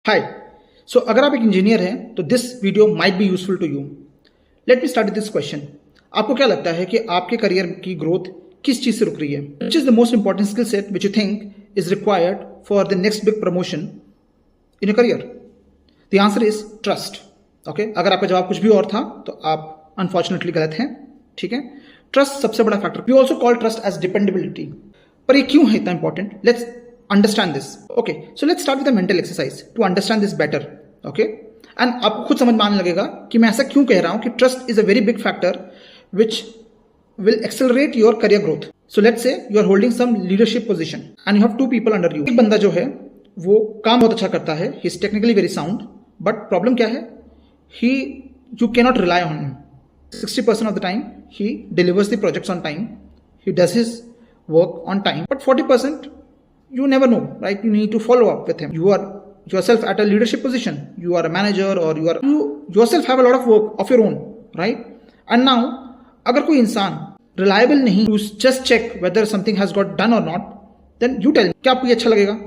हाय। सो अगर आप एक इंजीनियर हैं तो this video might be useful to you. Let me start with this question. आपको क्या लगता है कि आपके करियर की ग्रोथ किस चीज से रुक रही है? Which is the most important skill set which you think is required for the next big promotion in your career? The answer is trust. Okay, अगर आपका जवाब कुछ भी और था तो आप अनफॉर्चुनेटली गलत हैं। ठीक है, ट्रस्ट सबसे बड़ा factor. We also call trust as dependability. पर ये क्यों है इतना important? Let's understand this. Okay, so let's start with a mental exercise to understand this better. Okay, and आपको खुद समझ में आने लगेगा कि मैं ऐसा क्यों कह रहा हूं कि trust is a very big factor which will accelerate your career growth. So let's say you are holding some leadership position and you have two people under you. एक बंदा जो है वो काम बहुत अच्छा करता है, he is technically very sound, but problem क्या है? You cannot rely on him. 60% of the time he delivers the projects on time, he does his work on time, but 40% you never know, right? You need to follow up with him. You are yourself at a leadership position. You are a manager or you yourself have a lot of work of your own, right? And now, अगर कोई इंसान reliable नहीं to just check whether something has got done or not, then you tell me, क्या आपको ये अच्छा लगेगा?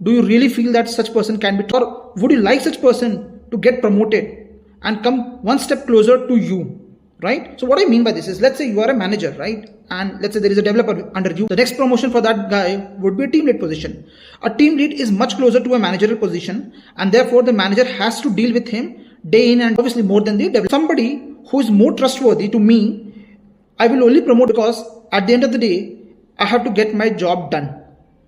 Do you really feel that such person can be, or would you like such person to get promoted and come one step closer to you? Right? So what I mean by this is, let's say you are a manager, right? And let's say there is a developer under you. The next promotion for that guy would be a team lead position. A team lead is much closer to a managerial position, and therefore the manager has to deal with him day in and obviously more than the developer. Somebody who is more trustworthy to me, I will only promote because at the end of the day, I have to get my job done,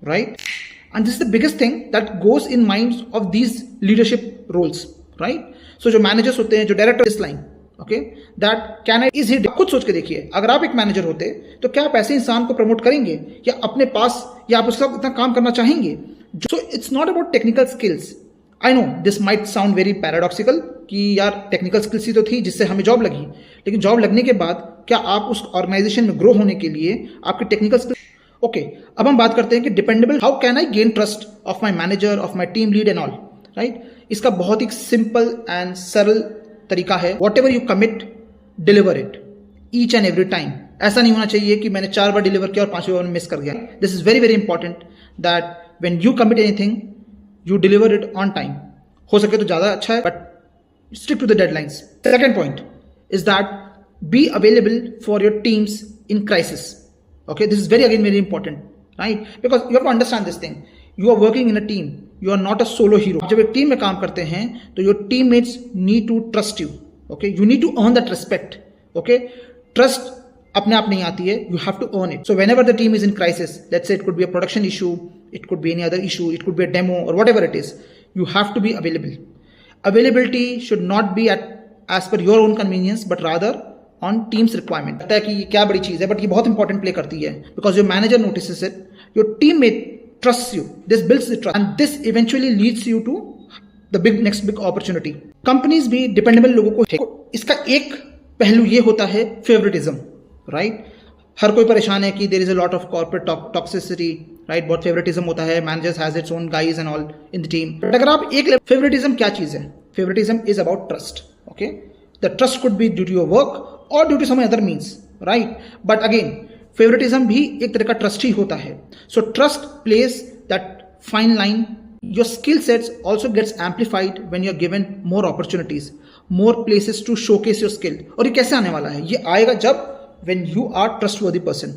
right? And this is the biggest thing that goes in minds of these leadership roles, right? So जो managers होते हैं, जो director this line, okay, that can I is he. खुद सोच के देखिए, अगर आप एक मैनेजर होते तो क्या आप ऐसे इंसान को प्रमोट करेंगे या अपने पास, या आप उसका इतना काम करना चाहेंगे? So it's not about technical skills. I know this might sound very paradoxical कि यार टेक्निकल स्किल्स ही तो थी जिससे हमें जॉब लगी, लेकिन जॉब लगने के बाद क्या आप उस ऑर्गेनाइजेशन में ग्रो होने के लिए आपके टेक्निकल स्किल्स? ओके, अब हम बात करते हैं कि dependable, how can I gain trust of my manager, of my team lead and all, right? इसका बहुत ही सिंपल एंड सरल तरीका है, what ever you commit deliver it each and every time. ऐसा नहीं होना चाहिए कि मैंने 4 बार डिलीवर किया और 5वीं बार मिस कर गया। This is very very important that when you commit anything you deliver it on time. हो सके तो ज्यादा अच्छा है, but stick to the deadlines. Second point is that be available for your teams in crisis. Okay, this is very important, right? Because you have to understand this thing, you are working in a team, you are not a solo hero. जब एक team में काम करते हैं तो your teammates need to trust you. Okay, you need to earn that respect. Okay, trust अपने आप नहीं आती है, you have to earn it. So whenever the team is in crisis, let's say it could be a production issue, it could be any other issue, it could be a demo or whatever it is, you have to be available. Availability should not be as per your own convenience, but rather on team's requirement. लगता है कि ये क्या बड़ी चीज है, but ये बहुत इंपॉर्टेंट प्ले करती है, because your manager notices it, your teammate trusts you. This builds the trust, and this eventually leads you to the next big opportunity. Companies भी dependable लोगों को, इसका एक पहलू ये होता है favoritism, right? हर कोई परेशान है कि there is a lot of corporate toxicity, right? बहुत फेवरेटिज्म होता है, managers has its own guys and all in the team. But अगर आप एक फेवरेटिज्म क्या चीज है? Favouritism is about trust. Okay, the trust could be due to your work or due to some other means, right? But again favouritism भी एक तरह का ट्रस्ट ही होता है। So trust place that fine line. Your skill sets also gets amplified when you are given more opportunities, more places to showcase your skill. और ये कैसे आने वाला है? ये आएगा जब when you are trustworthy person।